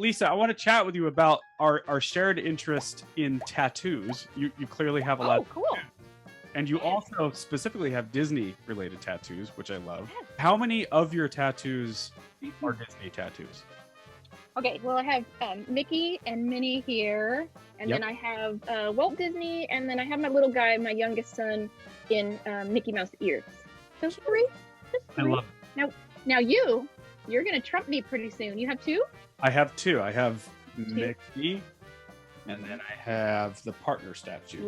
Leesa, I want to chat with you about our shared interest in tattoos. You clearly have a lot. Oh, cool. And you also specifically have Disney related tattoos, which I love. How many of your tattoos are Disney tattoos? Okay, well, I have Mickey and Minnie here, and then I have Walt Disney, and then I have my little guy, my youngest son, in Mickey Mouse ears. So three. I love it. Now you're gonna trump me pretty soon. You have two? I have two. I have Mickey, and then I have the partner statue.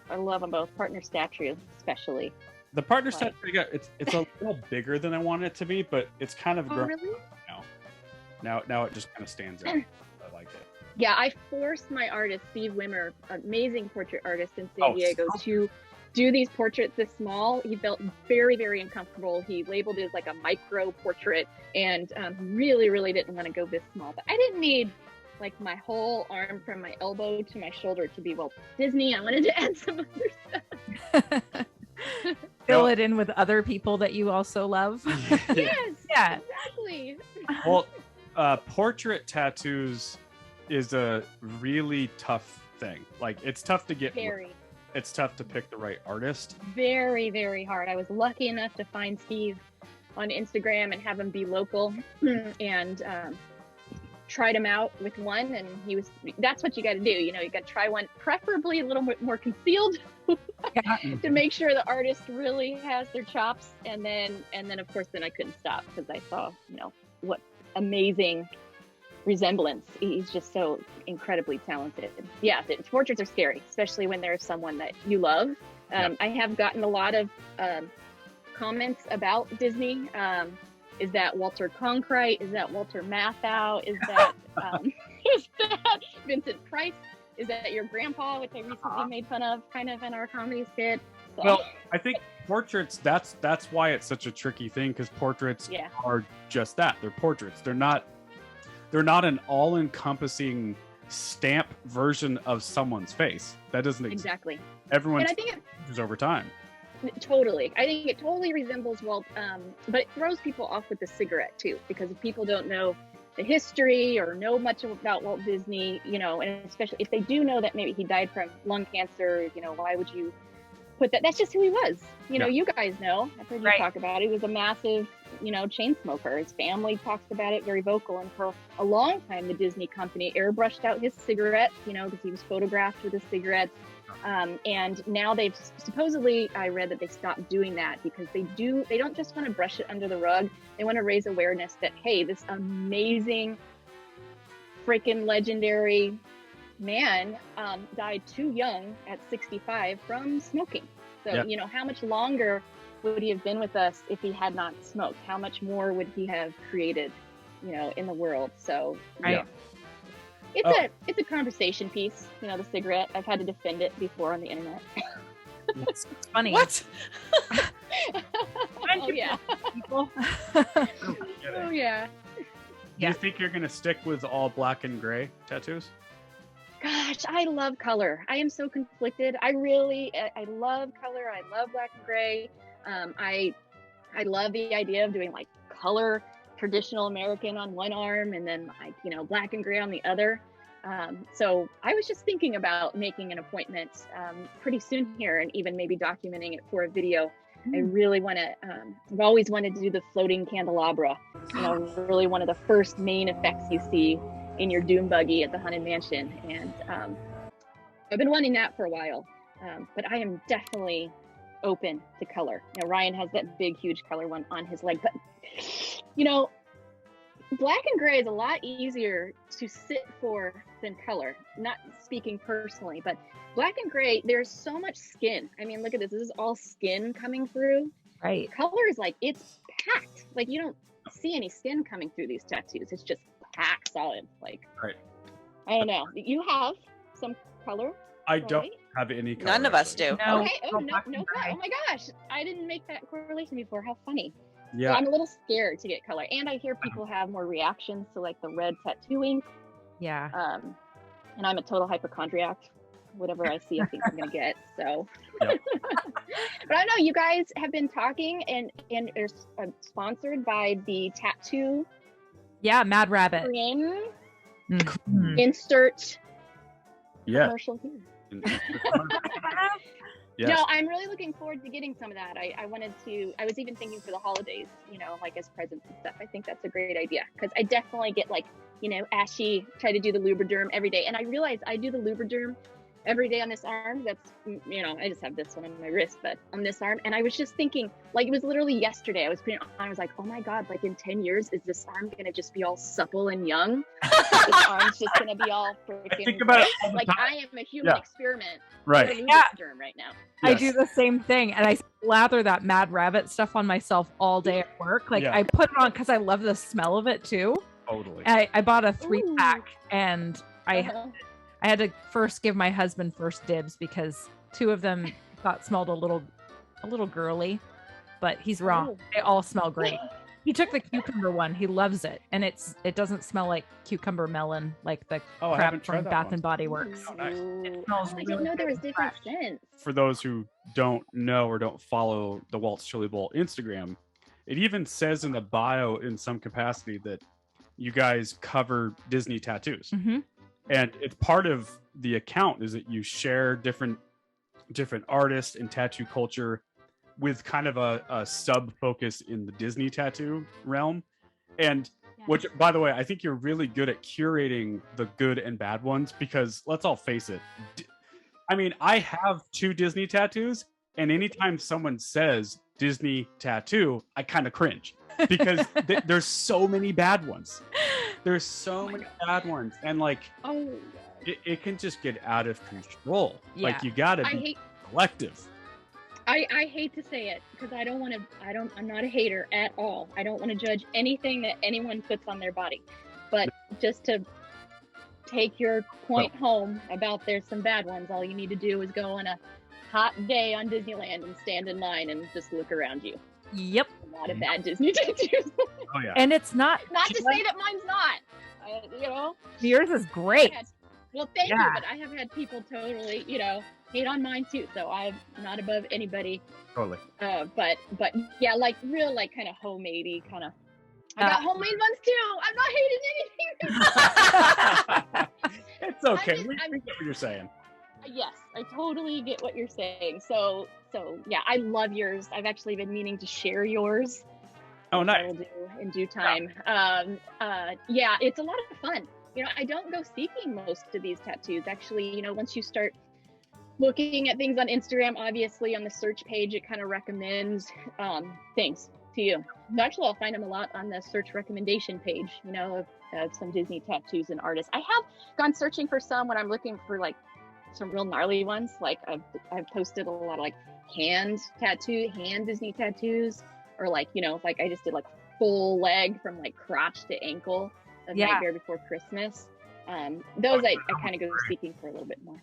I love them both. Partner statue, especially. The partner statue, it's a little bigger than I wanted it to be, but it's kind of grown really? now. Now it just kind of stands out. I like it. Yeah, I forced my artist, Steve Wimmer, amazing portrait artist in San Diego, to do these portraits this small. He felt very, very uncomfortable. He labeled it as like a micro portrait and really, really didn't want to go this small. But I didn't need like my whole arm from my elbow to my shoulder to be Walt Disney. I wanted to add some other stuff. Fill it in with other people that you also love. Yes, yeah, exactly. Well, portrait tattoos is a really tough thing. Like, it's tough to get. It's tough to pick the right artist. Very, very hard. I was lucky enough to find Steve on Instagram and have him be local and tried him out with one. And that's what you got to do. You got to try one, preferably a little bit more concealed to make sure the artist really has their chops. And then of course, then I couldn't stop because I saw, what amazing resemblance. He's just so incredibly talented. Yeah, the portraits are scary, especially when there's someone that you love. I have gotten a lot of comments about Disney. Is that Walter Cronkite? Is that Walter Matthau? Is that Vincent Price? Is that your grandpa, which I recently made fun of kind of in our comedy skit? So. Well, I think portraits, that's why it's such a tricky thing, because portraits are just that. They're portraits. They're not an all-encompassing stamp version of someone's face. That doesn't exist. Exactly. Everyone changes over time. Totally. I think it totally resembles Walt, but it throws people off with the cigarette too, because if people don't know the history or know much about Walt Disney, and especially if they do know that maybe he died from lung cancer, why would you put that? That's just who he was. You guys know. I've heard you talk about it. He was a massive, chain smoker. His family talks about it, very vocal. And for a long time, the Disney company airbrushed out his cigarettes, because he was photographed with his cigarettes. And now they've supposedly, I read that they stopped doing that because they don't just want to brush it under the rug. They want to raise awareness that, hey, this amazing, freaking legendary man died too young at 65 from smoking. So, how much longer would he have been with us if he had not smoked? How much more would he have created, in the world? So, It's a conversation piece, the cigarette. I've had to defend it before on the internet. It's funny. What? Oh, yeah. Oh, yeah. Do you think you're going to stick with all black and gray tattoos? Gosh, I love color. I am so conflicted. I love color. I love black and gray. I love the idea of doing like color traditional American on one arm and then like, black and gray on the other. So I was just thinking about making an appointment pretty soon here and even maybe documenting it for a video. I really want to, I've always wanted to do the floating candelabra, really one of the first main effects you see in your dune buggy at the Haunted Mansion. And I've been wanting that for a while, but I am definitely open to color. Ryan has that big, huge color one on his leg, but black and gray is a lot easier to sit for than color. Not speaking personally, but black and gray, there's so much skin. I mean, look at this. This is all skin coming through. Right. Color is like, it's packed. Like you don't see any skin coming through these tattoos. It's just packed solid. Like, right. I don't know. You have some color. I don't have any color. None of us do. No. Okay. Oh, no. Oh my gosh. I didn't make that correlation before. How funny. Yeah. So I'm a little scared to get color. And I hear people have more reactions to like the red tattoo ink. Yeah. And I'm a total hypochondriac. Whatever I see, I think I'm going to get. So, but I know you guys have been talking and are sponsored by the tattoo. Yeah, Mad Rabbit. Cream. Mhm. Insert Yeah. commercial here. Yes. No, I'm really looking forward to getting some of that. I was even thinking for the holidays, like as presents and stuff. I think that's a great idea because I definitely get like, ashy, try to do the Lubriderm every day. And I realize I do the Lubriderm every day on this arm. That's, I just have this one on my wrist, but on this arm. And I was just thinking, like, it was literally yesterday. I was putting it on. I was like, oh my God, like in 10 years, is this arm going to just be all supple and young? This arm's just going to be all freaking. Think about it all the like time. I am a human experiment. Right. Lubriderm right now. I do the same thing, and I slather that Mad Rabbit stuff on myself all day at work. Like I put it on because I love the smell of it too. Totally. I bought a 3-pack, and I had to first give my husband first dibs because 2 of them smelled a little girly, but he's wrong. They all smell great. He took the cucumber one. He loves it, and it doesn't smell like cucumber melon like the crap from Bath and Body Works. Oh, nice. It smells I didn't know there was different scents. For those who don't know or don't follow the Walt's Chili Bowl Instagram, it even says in the bio in some capacity that you guys cover Disney tattoos. Mm-hmm. And it's part of the account is that you share different artists and tattoo culture with kind of a sub focus in the Disney tattoo realm. And which, by the way, I think you're really good at curating the good and bad ones because let's all face it. I mean, I have 2 Disney tattoos, and anytime someone says Disney tattoo, I kind of cringe because there's so many bad ones. There's so many bad ones, and like, it can just get out of control. Yeah. Like you gotta be selective. I hate to say it because I'm not a hater at all. I don't want to judge anything that anyone puts on their body. But just to take your point home about there's some bad ones, all you need to do is go on a hot day on Disneyland and stand in line and just look around you. Yep. A lot of bad Disney tattoos. Oh yeah. And it's not to say that mine's not. Yours is great. Well, thank you, but I have had people totally, hate on mine too. So I'm not above anybody. Totally. But yeah, like real, like kind of homemadey kind of. I got homemade ones too. I'm not hating anything. It's okay. We get what you're saying. Yes, I totally get what you're saying. So yeah, I love yours. I've actually been meaning to share yours. Oh, nice. I'll do in due time. Yeah, it's a lot of fun. I don't go seeking most of these tattoos. Actually, once you start looking at things on Instagram, obviously on the search page, it kind of recommends things to you. So actually, I'll find them a lot on the search recommendation page, of some Disney tattoos and artists. I have gone searching for some when I'm looking for like some real gnarly ones. Like I've posted a lot of like hand Disney tattoos, or like, like I just did like full leg from like crotch to ankle of Nightmare Before Christmas. Those I kind of go seeking for a little bit more.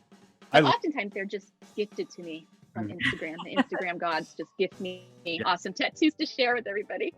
But oftentimes they're just gifted to me from Instagram. The Instagram gods just gift me awesome tattoos to share with everybody.